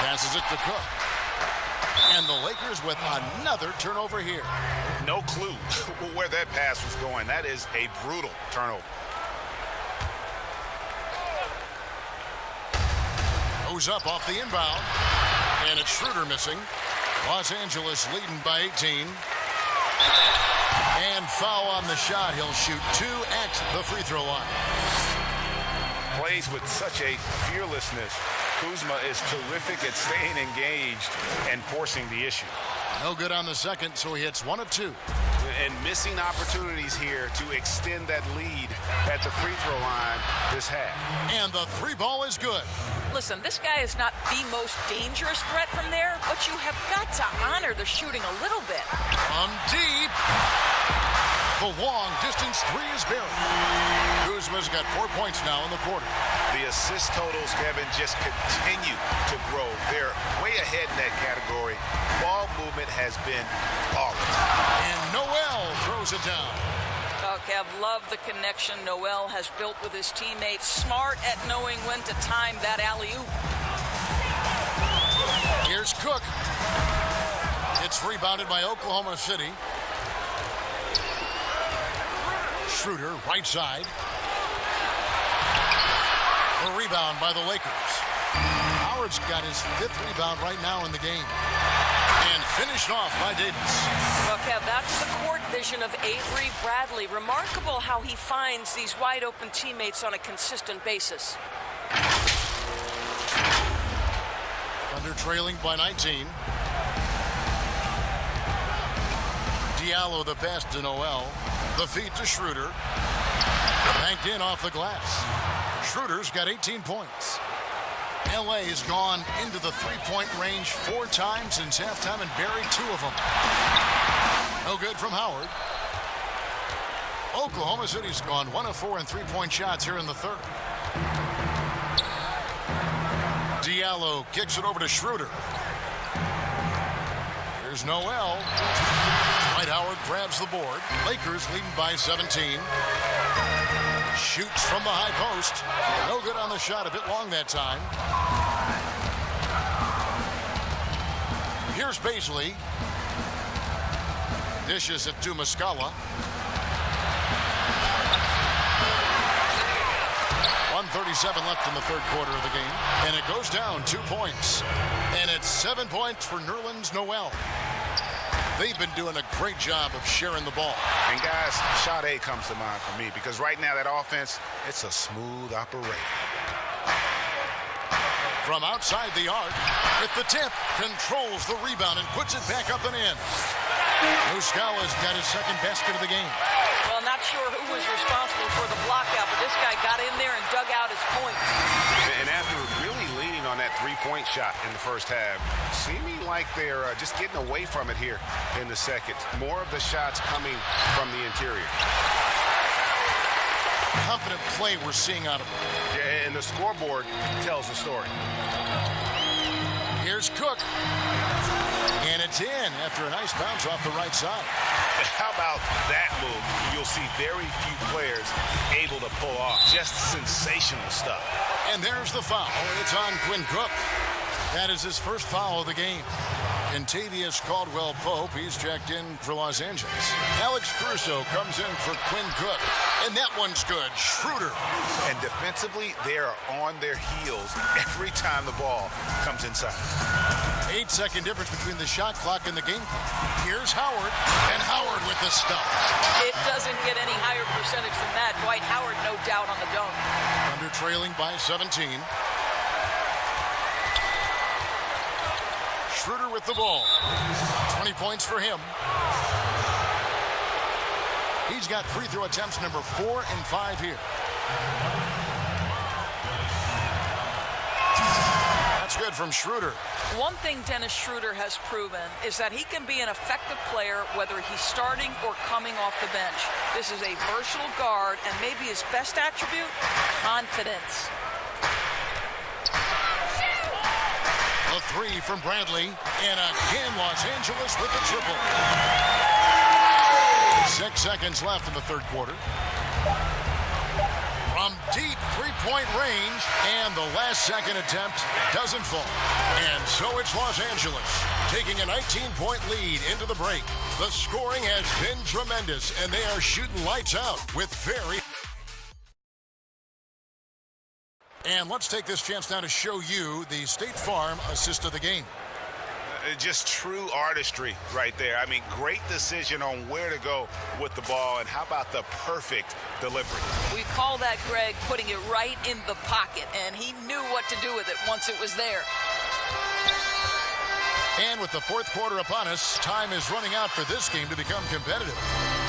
Passes it to Cook. And the Lakers with another turnover here. No clue where that pass was going. That is a brutal turnover. Goes up off the inbound. And it's Schroeder missing. Los Angeles leading by 18. And foul on the shot. He'll shoot 2 at the free throw line. Plays with such a fearlessness. Kuzma is terrific at staying engaged and forcing the issue. No good on the second, so he hits 1 of 2. And missing opportunities here to extend that lead at the free throw line this half. And the 3 ball is good. Listen, this guy is not the most dangerous threat from there, but you have got to honor the shooting a little bit. From deep. The long distance 3 is buried. Kuzma's got 4 points now in the quarter. The assist totals, Kevin, just continue to grow. They're way ahead in that category. Ball movement has been flawless. And Noel throws it down. Okay, I've loved the connection Noel has built with his teammates. Smart at knowing when to time that alley-oop. Here's Cook. It's rebounded by Oklahoma City. Schroeder, right side. A rebound by the Lakers. Howard's got his 5th rebound right now in the game. And finished off by Davis. Well, Kev, that's the court vision of Avery Bradley. Remarkable how he finds these wide-open teammates on a consistent basis. Under trailing by 19. Diallo the pass to Noel. The feed to Schroeder. Banked in off the glass. Schroeder's got 18 points. LA has gone into the 3-point range 4 times since halftime and buried 2 of them. No good from Howard. Oklahoma City's gone 1 of 4 in 3-point shots here in the 3rd. Diallo kicks it over to Schroeder. Here's Noel. Dwight Howard grabs the board. Lakers leading by 17. Shoots from the high post. No good on the shot. A bit long that time. Here's Baisley. Dishes it to Muscala. 1:37 left in the 3rd quarter of the game. And it goes down 2 points. And it's 7 points for Nerlens Noel. They've been doing a great job of sharing the ball. And guys, shot A comes to mind for me because right now that offense, it's a smooth operation. From outside the arc, with the tip, controls the rebound and puts it back up and in. Muscala's got his 2nd basket of the game. Well, not sure who was responsible for the block out, but this guy got in there and dug out his points. And after really leaning on that 3-point shot in the first half, seeming like they're just getting away from it here in the second. More of the shots coming from the interior. Confident play we're seeing out of him. Yeah, and the scoreboard tells the story. Here's Cook. And it's in after a nice bounce off the right side. How about that move? You'll see very few players able to pull off. Just sensational stuff. And there's the foul. It's on Quinn Cook. That is his 1st foul of the game. Kentavious Caldwell-Pope, he's checked in for Los Angeles. Alex Caruso comes in for Quinn Cook. And that one's good. Schroeder. And defensively, they are on their heels every time the ball comes inside. 8-second difference between the shot clock and the game clock. Here's Howard. And Howard with the stuff. It doesn't get any higher percentage than that. Dwight Howard, no doubt, on the dunk. Under trailing by 17. Schroeder with the ball. 20 points for him. He's got free throw attempts number 4 and 5 here. That's good from Schroeder. One thing Dennis Schroeder has proven is that he can be an effective player whether he's starting or coming off the bench. This is a versatile guard, and maybe his best attribute, confidence. A 3 from Bradley, and again Los Angeles with the triple. 6 seconds left in the 3rd quarter. From deep 3-point range, and the last second attempt doesn't fall. And so it's Los Angeles taking a 19-point lead into the break. The scoring has been tremendous, and they are shooting lights out with very... And let's take this chance now to show you the State Farm assist of the game. Just true artistry right there. I mean, great decision on where to go with the ball, and how about the perfect delivery? We call that, Greg, putting it right in the pocket, and he knew what to do with it once it was there. And with the fourth quarter upon us, time is running out for this game to become competitive.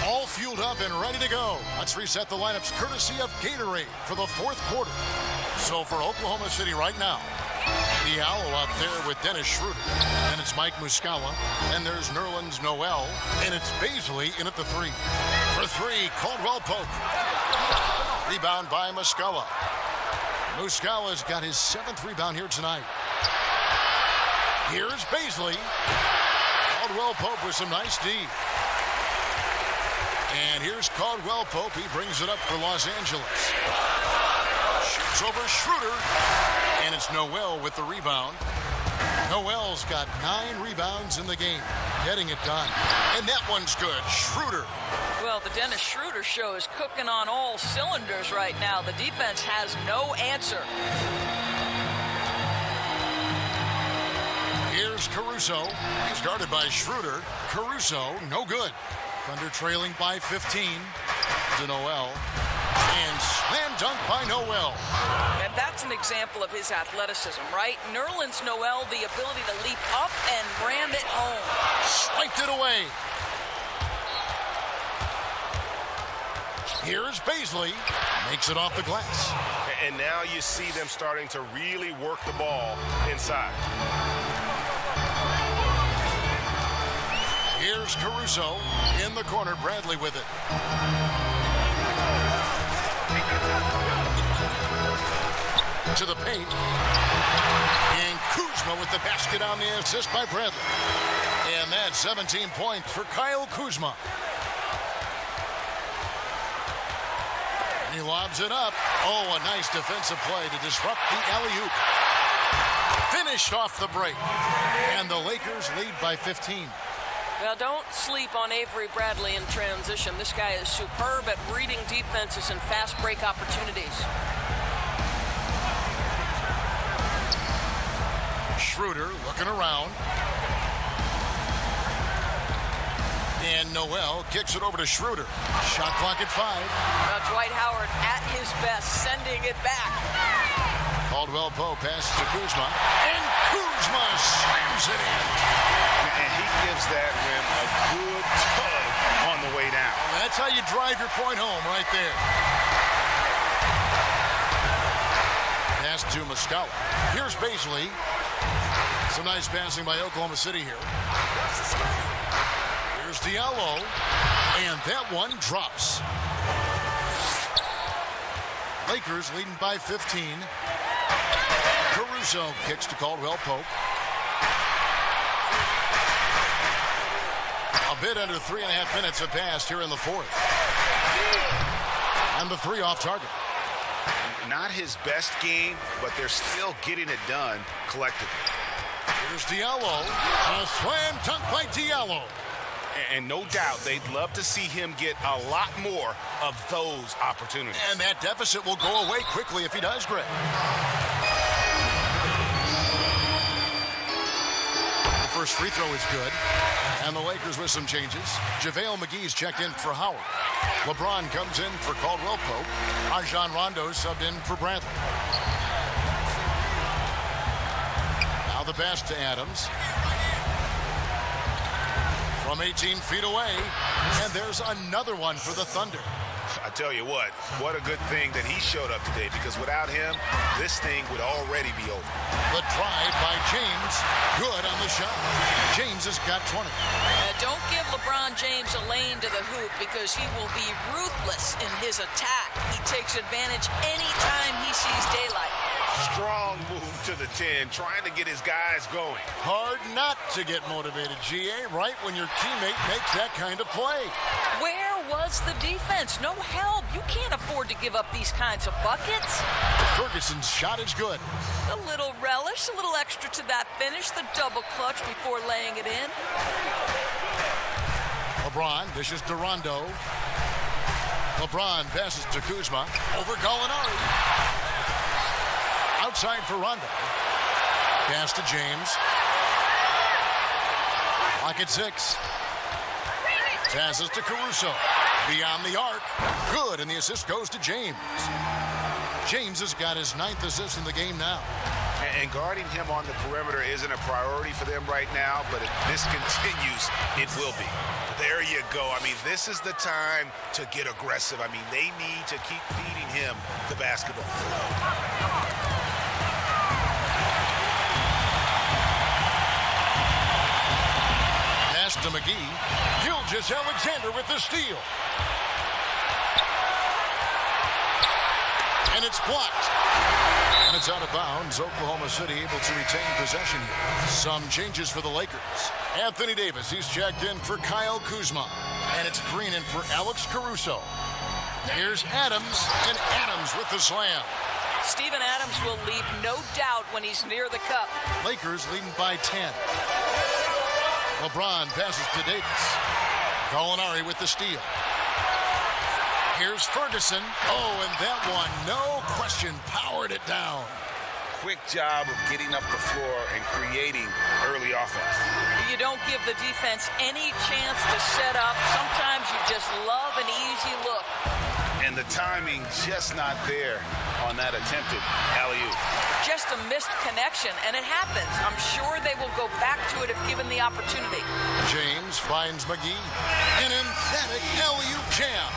All fueled up and ready to go. Let's reset the lineups courtesy of Gatorade for the fourth quarter. So for Oklahoma City right now, Diallo out there with Dennis Schroeder. And it's Mike Muscala. And there's Nerlens Noel. And it's Baisley in at the 3. For 3, Caldwell Pope. Rebound by Muscala. Muscala's got his 7th rebound here tonight. Here's Baisley. Caldwell Pope with some nice D. And here's Caldwell Pope. He brings it up for Los Angeles. Shoots over Schroeder. And it's Noel with the rebound. Noel's got 9 rebounds in the game. Getting it done. And that one's good. Schroeder. Well, the Dennis Schroeder show is cooking on all cylinders right now. The defense has no answer. Here's Caruso. He's guarded by Schroeder. Caruso, no good. Thunder trailing by 15 to Noel. And slam dunk by Noel. And that's an example of his athleticism, right? Nerlens Noel, the ability to leap up and ram it home. Swiped it away. Here's Baisley. Makes it off the glass. And now you see them starting to really work the ball inside. Here's Caruso in the corner. Bradley with it. To the paint. And Kuzma with the basket on the assist by Bradley. And that's 17 points for Kyle Kuzma. He lobs it up. Oh, a nice defensive play to disrupt the alley-oop. Finished off the break. And the Lakers lead by 15. Well, don't sleep on Avery Bradley in transition. This guy is superb at reading defenses and fast break opportunities. Schroeder looking around. And Noel kicks it over to Schroeder. Shot clock at 5. Dwight Howard at his best, sending it back. Caldwell Pope passes to Kuzma. And Kuzma slams it in. And he gives that rim a good tug on the way down. That's how you drive your point home right there. Pass to Muscala. Here's Baisley. Some nice passing by Oklahoma City here. Here's Diallo. And that one drops. Lakers leading by 15. Caruso kicks to Caldwell Pope. A bit under 3.5 minutes have passed here in the fourth. And the 3 off target. Not his best game, but they're still getting it done collectively. Here's Diallo. A slam dunk by Diallo. And no doubt they'd love to see him get a lot more of those opportunities. And that deficit will go away quickly if he does, Greg. The first free throw is good. And the Lakers with some changes. JaVale McGee's checked in for Howard. LeBron comes in for Caldwell Pope. Rajon Rondo subbed in for Bradley. Now the pass to Adams. From 18 feet away. And there's another one for the Thunder. I tell you what a good thing that he showed up today, because without him, this thing would already be over. The drive by James. Good on the shot. James has got 20. Don't give LeBron James a lane to the hoop, because he will be ruthless in his attack. He takes advantage anytime he sees daylight. Strong move to the 10, trying to get his guys going. Hard not to get motivated, GA, right when your teammate makes that kind of play. Where was the defense? No help. You can't afford to give up these kinds of buckets. Ferguson's shot is good. A little relish, a little extra to that finish, the double clutch before laying it in. LeBron dishes to Rondo. LeBron passes to Kuzma. Over Gallinari. Outside for Rondo. Pass to James. Clock at 6. Passes to Caruso. Beyond the arc. Good, and the assist goes to James. James has got his 9th assist in the game now. And guarding him on the perimeter isn't a priority for them right now, but if this continues, it will be. There you go. I mean, this is the time to get aggressive. I mean, they need to keep feeding him the basketball. Pass to McGee. Gilgeous-Alexander with the steal. And it's blocked. And it's out of bounds. Oklahoma City able to retain possession here. Some changes for the Lakers. Anthony Davis, he's checked in for Kyle Kuzma. And it's Green in for Alex Caruso. Here's Adams, and Adams with the slam. Steven Adams will leave no doubt when he's near the cup. Lakers leading by 10. LeBron passes to Davis. Gallinari with the steal. Here's Ferguson. Oh, and that one, no question, powered it down. Quick job of getting up the floor and creating early offense. You don't give the defense any chance to set up. Sometimes you just love an easy look. And the timing just not there on that attempted alley-oop. Just a missed connection, and it happens. I'm sure they will go back to it if given the opportunity. James finds McGee. An emphatic alley-oop jam.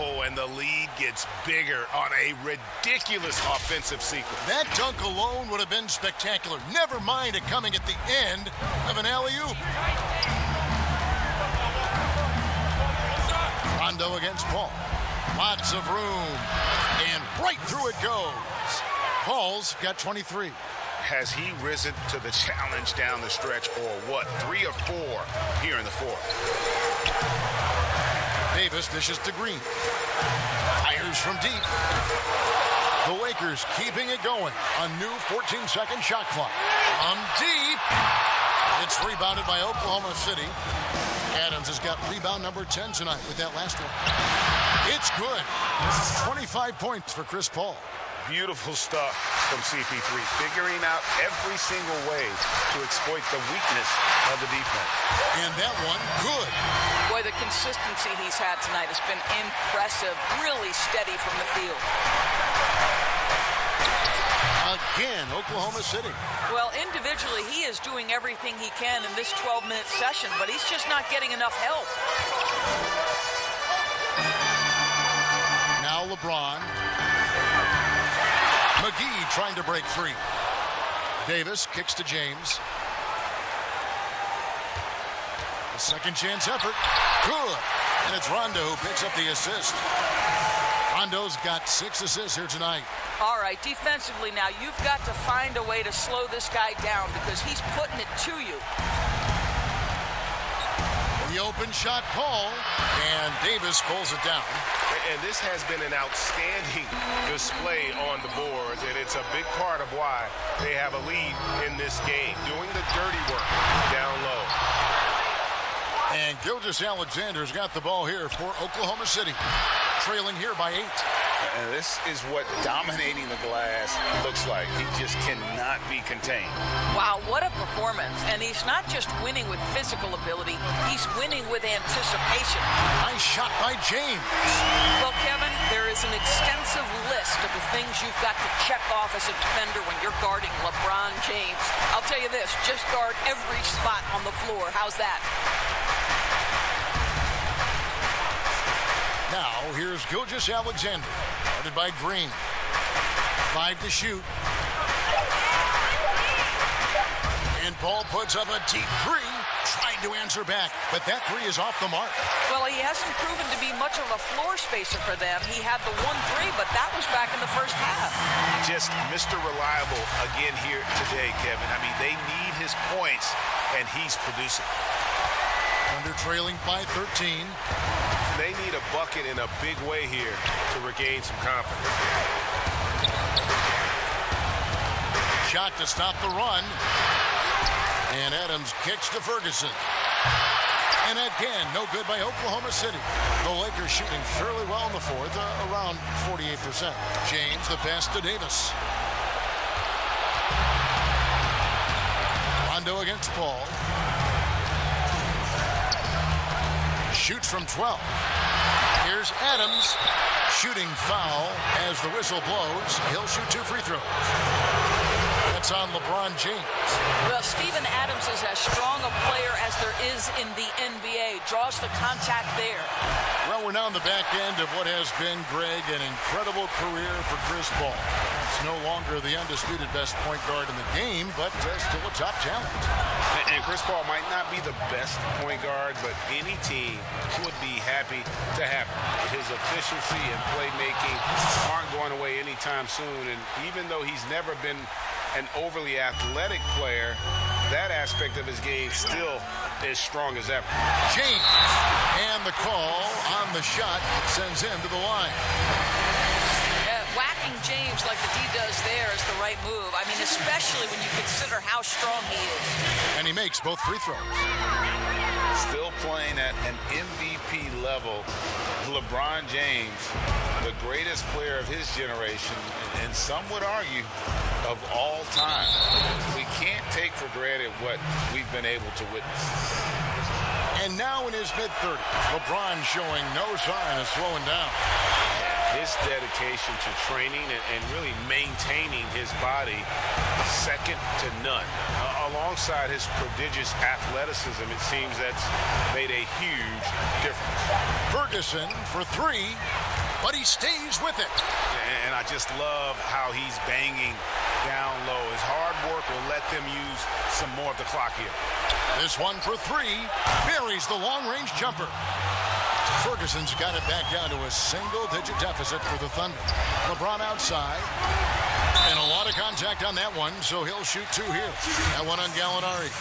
Oh, and the lead gets bigger on a ridiculous offensive sequence. That dunk alone would have been spectacular. Never mind it coming at the end of an alley-oop. Rondo against Paul. Lots of room. And right through it goes. Paul's got 23. Has he risen to the challenge down the stretch, or what? 3 of 4 here in the fourth. Davis dishes to Green. Fires from deep. The Lakers keeping it going. A new 14-second shot clock. From deep. It's rebounded by Oklahoma City. Adams has got rebound number 10 tonight with that last one. It's good. 25 points for Chris Paul. Beautiful stuff from CP3, figuring out every single way to exploit the weakness of the defense. And that one, good. Boy, the consistency he's had tonight has been impressive. Really steady from the field. Again, Oklahoma City. Well, individually, he is doing everything he can in this 12-minute session, but he's just not getting enough help. Now LeBron. McGee trying to break free. Davis kicks to James. A second chance effort. Good. And it's Rondo who picks up the assist. Rondo's got 6 assists here tonight. All right, defensively now, you've got to find a way to slow this guy down because he's putting it to you. The open shot, Paul, and Davis pulls it down. And this has been an outstanding display on the boards, and it's a big part of why they have a lead in this game, doing the dirty work down low. And Gilgeous-Alexander's got the ball here for Oklahoma City, trailing here by 8. And this is what dominating the glass looks like. He just cannot be contained. Wow, what a performance. And he's not just winning with physical ability, he's winning with anticipation. Nice shot by James. Well, Kevin, there is an extensive list of the things you've got to check off as a defender when you're guarding LeBron James. I'll tell you this, just guard every spot on the floor. How's that? Now, here's Gilgeous-Alexander, guarded by Green. 5 to shoot. And Paul puts up a deep 3, trying to answer back, but that 3 is off the mark. Well, he hasn't proven to be much of a floor spacer for them. He had the 1-3, but that was back in the first half. Just Mr. Reliable again here today, Kevin. I mean, they need his points, and he's producing. Under trailing by 13. They need a bucket in a big way here to regain some confidence. Shot to stop the run. And Adams kicks to Ferguson. And again, no good by Oklahoma City. The Lakers shooting fairly well in the fourth, around 48%. James, the pass to Davis. Rondo against Paul. shoots from 12. Here's Adams, shooting foul as the whistle blows. He'll shoot 2 free throws. That's on LeBron James. Well, Steven Adams is as strong a player as there is in the NBA. Draws the contact there. Well, we're now on the back end of what has been, Greg, an incredible career for Chris Paul. It's no longer the undisputed best point guard in the game, but still a top talent. And Chris Paul might not be the best point guard, but any team would be happy to have him. His efficiency and playmaking aren't going away anytime soon. And even though he's never been an overly athletic player, that aspect of his game still as strong as ever. James, and the call on the shot sends him to the line. Yeah, whacking James like the D does there is the right move. I mean, especially when you consider how strong he is. And he makes both free throws. Still playing at an MVP level, LeBron James, the greatest player of his generation, and some would argue of all time. We can't take for granted what we've been able to witness. And now in his mid-30s, LeBron showing no sign of slowing down. His dedication to training and really maintaining his body, second to none. Alongside his prodigious athleticism, it seems that's made a huge difference. Ferguson for 3, but he stays with it. And I just love how he's banging down low. His hard work will let them use some more of the clock here. This one for 3, buries the long-range jumper. Ferguson's got it back down to a single-digit deficit for the Thunder. LeBron outside, and a lot of contact on that one, so he'll shoot 2 here. That one on Gallinari.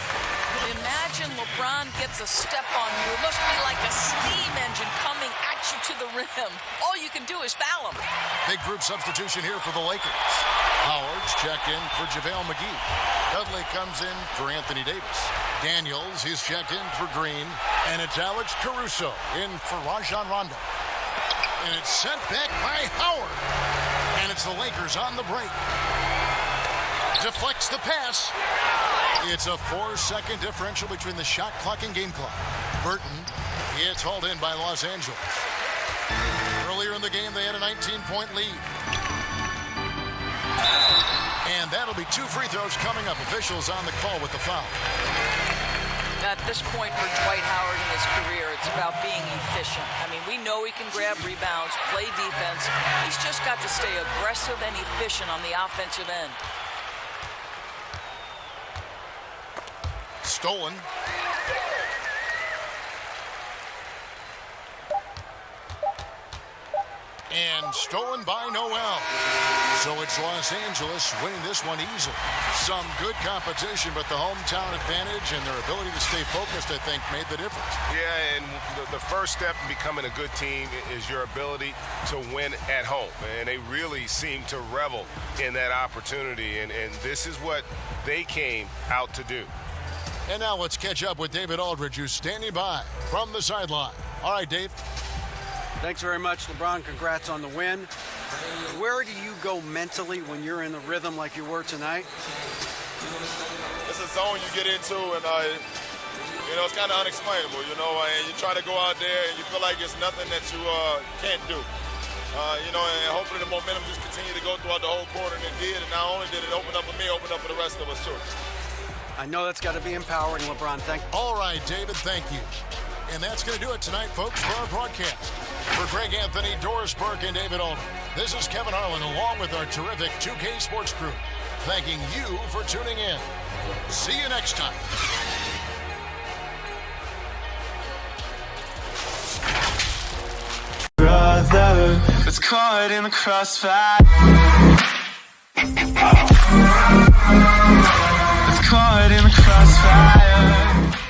Imagine LeBron gets a step on you. It must be like a steam engine coming at you to the rim. All you can do is foul him. Big group substitution here for the Lakers. Howard's checked in for JaVale McGee. Dudley comes in for Anthony Davis. Daniels, he's checked in for Green. And it's Alex Caruso in for Rajon Rondo. And it's sent back by Howard. And it's the Lakers on the break. Deflects the pass. It's a 4-second differential between the shot clock and game clock. Burton, it's hauled in by Los Angeles. Earlier in the game, they had a 19-point lead. And that'll be 2 free throws coming up. Officials on the call with the foul. At this point for Dwight Howard in his career, it's about being efficient. I mean, we know he can grab rebounds, play defense. He's just got to stay aggressive and efficient on the offensive end. Stolen. And stolen by Noel. So it's Los Angeles winning this one easily. Some good competition, but the hometown advantage and their ability to stay focused, I think, made the difference. Yeah, and the first step in becoming a good team is your ability to win at home. And they really seem to revel in that opportunity. And this is what they came out to do. And now let's catch up with David Aldridge, who's standing by from the sideline. All right, Dave. Thanks very much, LeBron. Congrats on the win. Where do you go mentally when you're in the rhythm like you were tonight? It's a zone you get into, and it's kind of unexplainable, and you try to go out there and you feel like it's nothing that you can't do. And hopefully the momentum just continue to go throughout the whole quarter, and it did. And not only did it open up for me, it opened up for the rest of us too. I know that's got to be empowering, LeBron. Thank you. All right, David, thank you. And that's going to do it tonight, folks, for our broadcast. For Greg Anthony, Doris Burke, and David Aldridge, this is Kevin Harlan along with our terrific 2K Sports crew, thanking you for tuning in. See you next time. Brother, it's caught in the crossfire. It's caught in the crossfire.